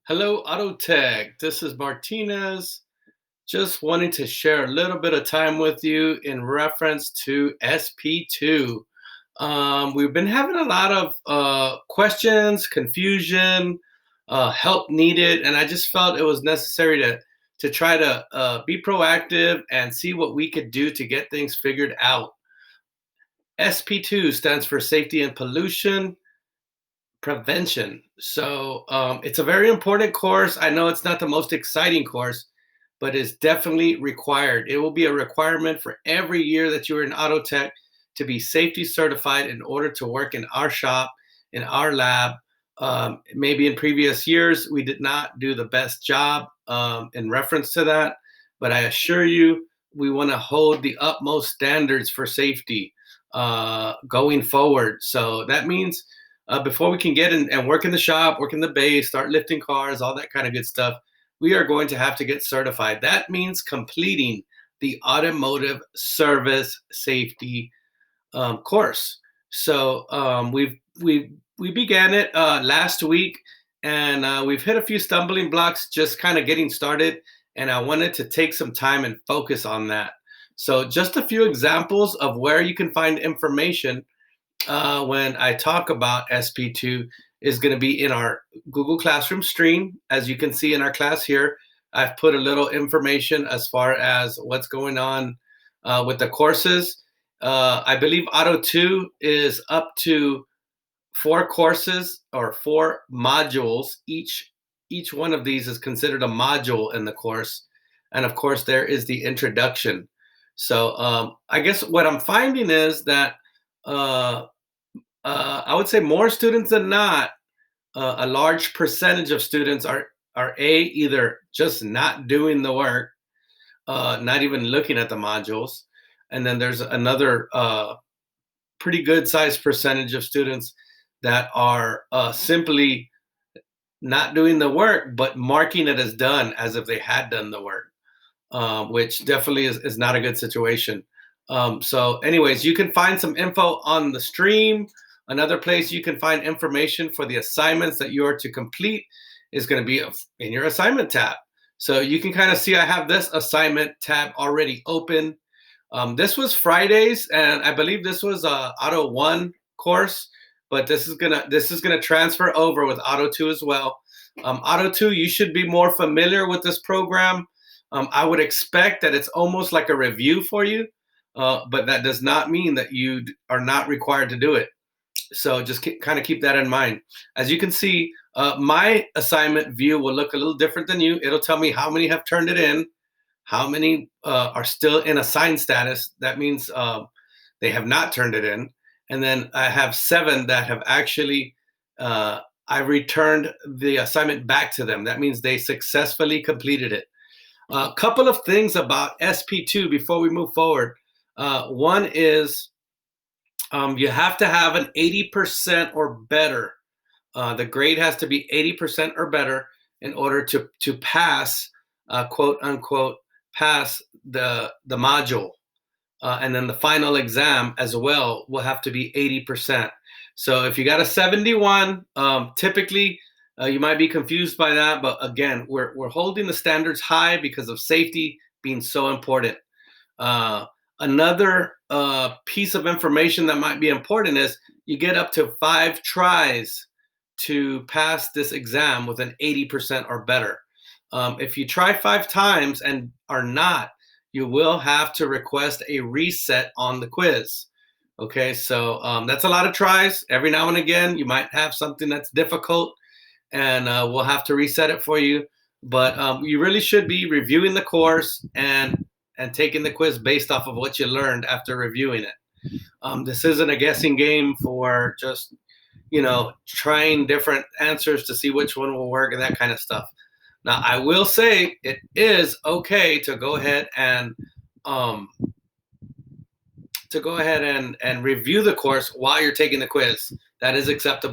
Hello, Auto Tech. This is Martinez. Just wanting to share a little bit of time with you in reference to SP2. We've been having a lot of questions, confusion, help needed, and I just felt it was necessary to try to be proactive and see what we could do to get things figured out. SP2 stands for Safety and Pollution Prevention. So it's a very important course. I know it's not the most exciting course, but it's definitely required. It will be a requirement for every year that you're in auto tech to be safety certified in order to work in our shop, in our lab. Maybe in previous years, we did not do the best job in reference to that, but I assure you, we want to hold the utmost standards for safety going forward. So that means before we can get in and work in the shop, work in the base, start lifting cars, all that kind of good stuff, we are going to have to get certified. That means completing the automotive service safety course. So we began it last week, and we've hit a few stumbling blocks just kind of getting started. And I wanted to take some time and focus on that. So just a few examples of where you can find information when I talk about SP2 is going to be in our Google Classroom stream. As you can see in our class here, I've put a little information as far as what's going on with the courses. I believe Auto 2 is up to 4 courses or 4 modules. Each one of these is considered a module in the course. And of course, there is the introduction. So I guess what I'm finding is that uh, I would say more students than not, a large percentage of students are either just not doing the work, not even looking at the modules, and then there's another pretty good sized percentage of students that are simply not doing the work but marking it as done as if they had done the work, which definitely is not a good situation. So, anyways, you can find some info on the stream. Another place you can find information for the assignments that you are to complete is going to be in your assignment tab. So you can kind of see I have this assignment tab already open. This was Fridays, and I believe this was a Auto 1 course, but this is gonna transfer over with Auto 2 as well. Auto 2, you should be more familiar with this program. I would expect that it's almost like a review for you, but that does not mean that you are not required to do it. So just kind of keep that in mind. As you can see, my assignment view will look a little different than you. It'll tell me how many have turned it in, how many are still in assigned status. That means they have not turned it in. And then I have 7 that have actually, I returned the assignment back to them. That means they successfully completed it. A couple of things about SP2 before we move forward. One is you have to have an 80% or better. The grade has to be 80% or better in order to pass, quote unquote, pass the module. And then the final exam as well will have to be 80%. So if you got a 71, typically you might be confused by that, but again, we're holding the standards high because of safety being so important. Another piece of information that might be important is you get up to 5 tries to pass this exam with an 80% or better. If you try 5 times and are not, you will have to request a reset on the quiz. Okay, so that's a lot of tries. Every now and again, you might have something that's difficult, and we'll have to reset it for you. But you really should be reviewing the course and taking the quiz based off of what you learned after reviewing it. This isn't a guessing game for just trying different answers to see which one will work and that kind of stuff. Now, I will say it is okay to go ahead and um, review the course while you're taking the quiz. That is acceptable.